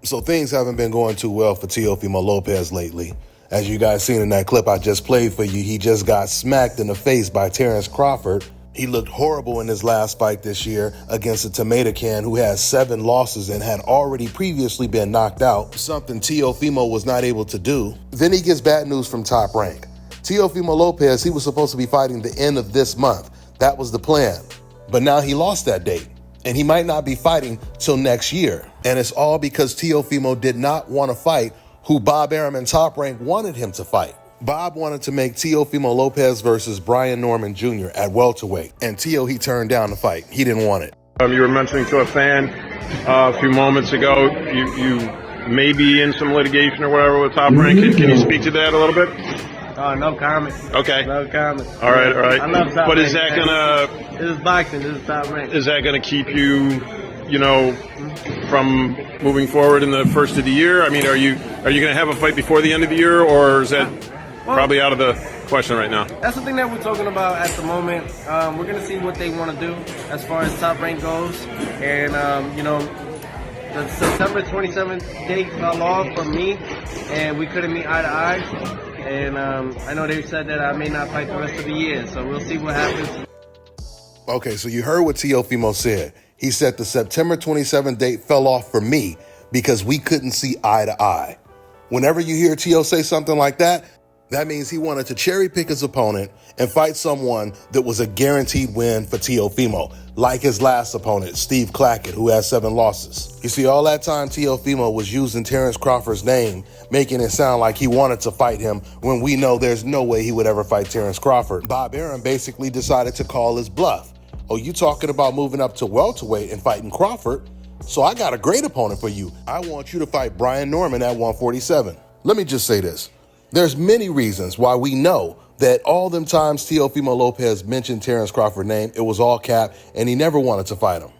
So things haven't been going too well for Teofimo Lopez lately. As you guys seen in that clip I just played for you, he just got smacked in the face by Terrence Crawford. He looked horrible in his last fight this year against a tomato can who has 7 losses and had already previously been knocked out, something Teofimo was not able to do. Then he gets bad news from Top Rank. Teofimo Lopez, he was supposed to be fighting the end of this month. That was the plan. But now he lost that date, and he might not be fighting till next year. And it's all because Teofimo did not want to fight who Bob Arum and Top Rank wanted him to fight. Bob wanted to make Teofimo Lopez versus Brian Norman Jr. at welterweight, and Teo, he turned down the fight. He didn't want it. You were mentioning to a fan a few moments ago, you may be in some litigation or whatever with Top Rank. Can you speak to that a little bit? No comment. Okay. No comment. All right. I love Top But Rank, is that man. This is boxing. This is Top Rank. Is that gonna keep you, from moving forward in the first of the year? I mean, are you gonna have a fight before the end of the year, or is that probably out of the question right now? That's the thing that we're talking about at the moment. We're going to see what they want to do as far as Top Rank goes. And, the September 27th date fell off for me, and we couldn't meet eye to eye. And I know they said that I may not fight the rest of the year, so we'll see what happens. Okay, so you heard what Teofimo said. He said the September 27th date fell off for me because we couldn't see eye to eye. Whenever you hear Teo say something like that means he wanted to cherry pick his opponent and fight someone that was a guaranteed win for Teofimo, like his last opponent, Steve Clackett, who has 7 losses. You see, all that time Teofimo was using Terrence Crawford's name, making it sound like he wanted to fight him when we know there's no way he would ever fight Terrence Crawford. Bob Arum basically decided to call his bluff. Oh, you talking about moving up to welterweight and fighting Crawford? So I got a great opponent for you. I want you to fight Brian Norman at 147. Let me just say this. There's many reasons why we know that all them times Teofimo Lopez mentioned Terrence Crawford's name, it was all cap and he never wanted to fight him.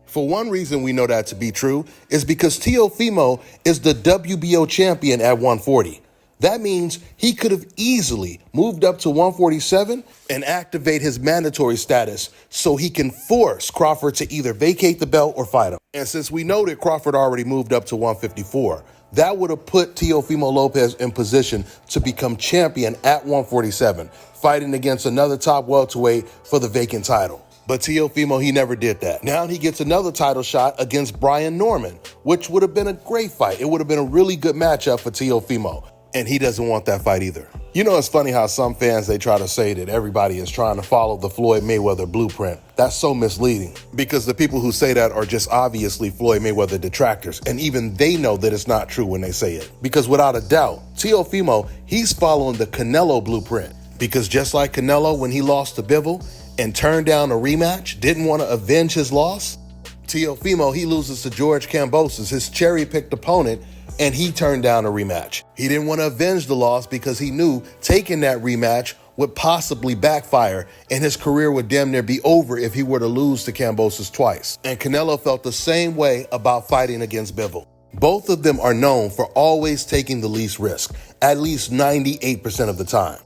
For one reason we know that to be true is because Teofimo is the WBO champion at 140. That means he could have easily moved up to 147 and activate his mandatory status so he can force Crawford to either vacate the belt or fight him. And since we know that Crawford already moved up to 154, that would have put Teofimo Lopez in position to become champion at 147, fighting against another top welterweight for the vacant title. But Teofimo, he never did that. Now he gets another title shot against Brian Norman, which would have been a great fight. It would have been a really good matchup for Teofimo. And he doesn't want that fight either. You know, it's funny how some fans, they try to say that everybody is trying to follow the Floyd Mayweather blueprint. That's so misleading because the people who say that are just obviously Floyd Mayweather detractors. And even they know that it's not true when they say it. Because without a doubt, Teofimo, he's following the Canelo blueprint. Because just like Canelo when he lost to Bivol and turned down a rematch, didn't want to avenge his loss, Teofimo, he loses to George Kambosos, his cherry-picked opponent, and he turned down a rematch. He didn't want to avenge the loss because he knew taking that rematch would possibly backfire and his career would damn near be over if he were to lose to Kambosos twice. And Canelo felt the same way about fighting against Bivol. Both of them are known for always taking the least risk, at least 98% of the time.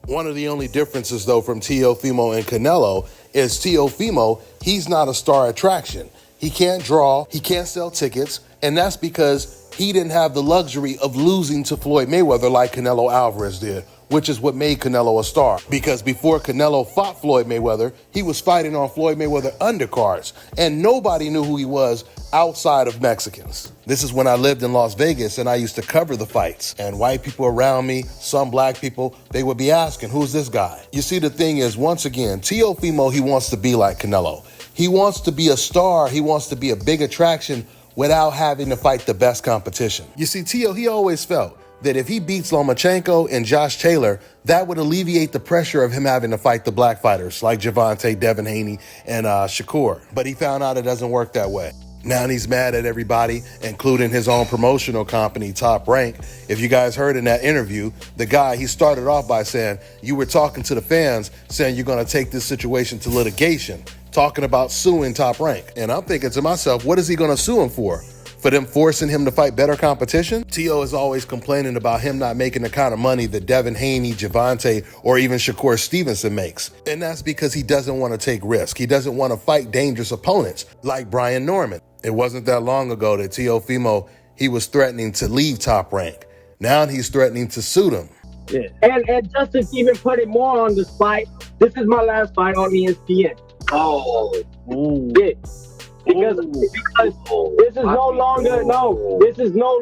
One of the only differences, though, from Teofimo and Canelo is Teofimo, he's not a star attraction. He can't draw, he can't sell tickets, and that's because he didn't have the luxury of losing to Floyd Mayweather like Canelo Alvarez did, which is what made Canelo a star. Because before Canelo fought Floyd Mayweather, he was fighting on Floyd Mayweather undercards, and nobody knew who he was outside of Mexicans. This is when I lived in Las Vegas and I used to cover the fights. And white people around me, some black people, they would be asking, who's this guy? You see, the thing is, once again, Teofimo, he wants to be like Canelo. He wants to be a star. He wants to be a big attraction without having to fight the best competition. You see, Teo, he always felt that if he beats Lomachenko and Josh Taylor, that would alleviate the pressure of him having to fight the black fighters like Gervonta, Devin Haney, and Shakur. But he found out it doesn't work that way. Now he's mad at everybody, including his own promotional company, Top Rank. If you guys heard in that interview, the guy, he started off by saying, you were talking to the fans, saying you're going to take this situation to litigation, talking about suing Top Rank. And I'm thinking to myself, what is he going to sue him for? For them forcing him to fight better competition? Teo is always complaining about him not making the kind of money that Devin Haney, Gervonta, or even Shakur Stevenson makes. And that's because he doesn't want to take risk. He doesn't want to fight dangerous opponents like Brian Norman. It wasn't that long ago that Teofimo, he was threatening to leave Top Rank. Now he's threatening to sue them. Yeah. And just to even put it more on the spot, this is my last fight on ESPN. Oh, yeah. Because this is no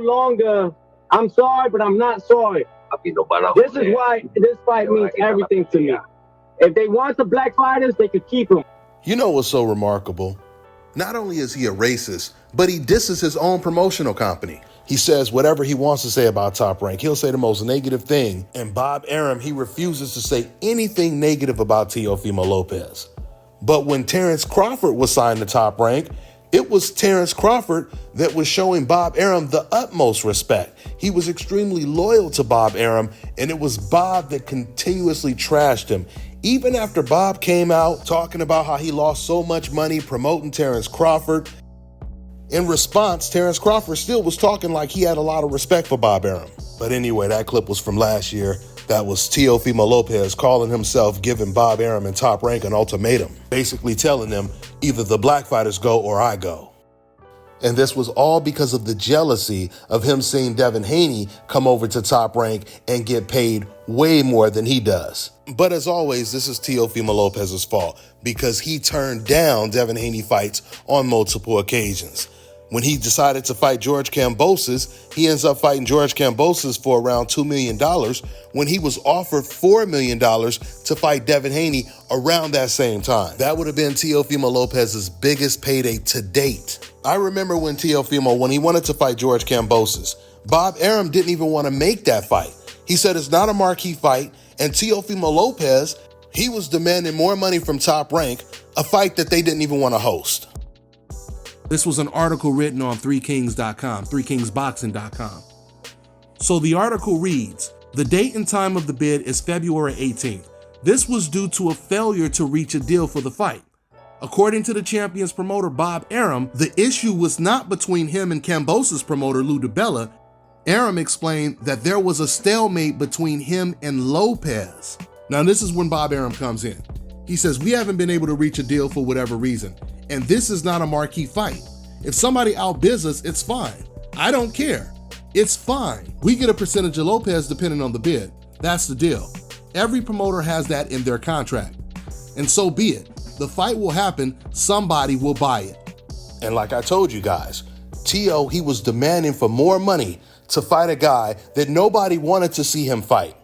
longer, I'm sorry, but I'm not sorry. This is why this fight means everything to me. If they want the black fighters, they could keep them. You know what's so remarkable? Not only is he a racist, but he disses his own promotional company. He says whatever he wants to say about Top Rank. He'll say the most negative thing. And Bob Arum, he refuses to say anything negative about Teofimo Lopez. But when Terrence Crawford was signed to Top Rank, it was Terrence Crawford that was showing Bob Arum the utmost respect. He was extremely loyal to Bob Arum, and it was Bob that continuously trashed him. Even after Bob came out talking about how he lost so much money promoting Terrence Crawford, in response, Terrence Crawford still was talking like he had a lot of respect for Bob Arum. But anyway, that clip was from last year. That was Teofimo Lopez calling himself giving Bob Arum and Top Rank an ultimatum, basically telling them either the black fighters go or I go. And this was all because of the jealousy of him seeing Devin Haney come over to Top Rank and get paid way more than he does. But as always, this is Teofimo Lopez's fault because he turned down Devin Haney fights on multiple occasions. When he decided to fight George Kambosos, he ends up fighting George Kambosos for around $2 million when he was offered $4 million to fight Devin Haney around that same time. That would have been Teofimo Lopez's biggest payday to date. I remember when Teofimo, when he wanted to fight George Kambosos, Bob Arum didn't even want to make that fight. He said it's not a marquee fight, and Teofimo Lopez, he was demanding more money from Top Rank, a fight that they didn't even want to host. This was an article written on 3kings.com, 3kingsboxing.com. So the article reads, the date and time of the bid is February 18th. This was due to a failure to reach a deal for the fight. According to the champion's promoter, Bob Arum, the issue was not between him and Kambosos' promoter, Lou DiBella. Arum explained that there was a stalemate between him and Lopez. Now, this is when Bob Arum comes in. He says, we haven't been able to reach a deal for whatever reason. And this is not a marquee fight. If somebody outbids us, it's fine. I don't care. It's fine. We get a percentage of Lopez depending on the bid. That's the deal. Every promoter has that in their contract. And so be it. The fight will happen. Somebody will buy it. And like I told you guys, Teo, he was demanding for more money to fight a guy that nobody wanted to see him fight.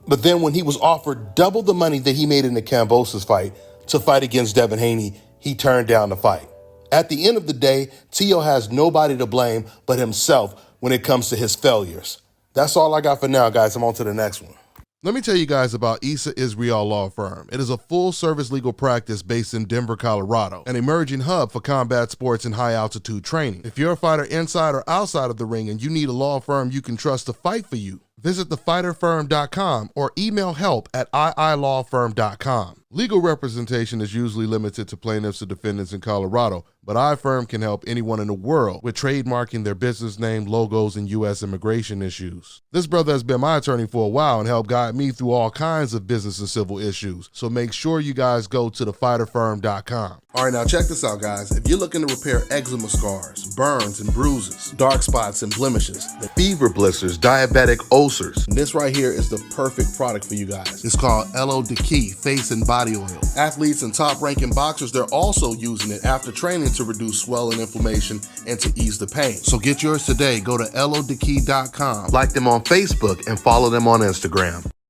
But then when he was offered double the money that he made in the Kambosos fight to fight against Devin Haney, he turned down the fight. At the end of the day, Teo has nobody to blame but himself when it comes to his failures. That's all I got for now, guys. I'm on to the next one. Let me tell you guys about Issa Israel Law Firm. It is a full-service legal practice based in Denver, Colorado, an emerging hub for combat sports and high-altitude training. If you're a fighter inside or outside of the ring and you need a law firm you can trust to fight for you, visit thefighterfirm.com or email help@iilawfirm.com. Legal representation is usually limited to plaintiffs or defendants in Colorado, but iFirm can help anyone in the world with trademarking their business name, logos, and U.S. immigration issues. This brother has been my attorney for a while and helped guide me through all kinds of business and civil issues, so make sure you guys go to thefighterfirm.com. All right, now check this out, guys. If you're looking to repair eczema scars, burns and bruises, dark spots and blemishes, fever blisters, diabetic ulcers, this right here is the perfect product for you guys. It's called LO Deki Face and Body Oil. Athletes and top-ranking boxers, they're also using it after training to reduce swelling, inflammation, and to ease the pain. So get yours today. Go to lodeki.com, like them on Facebook, and follow them on Instagram.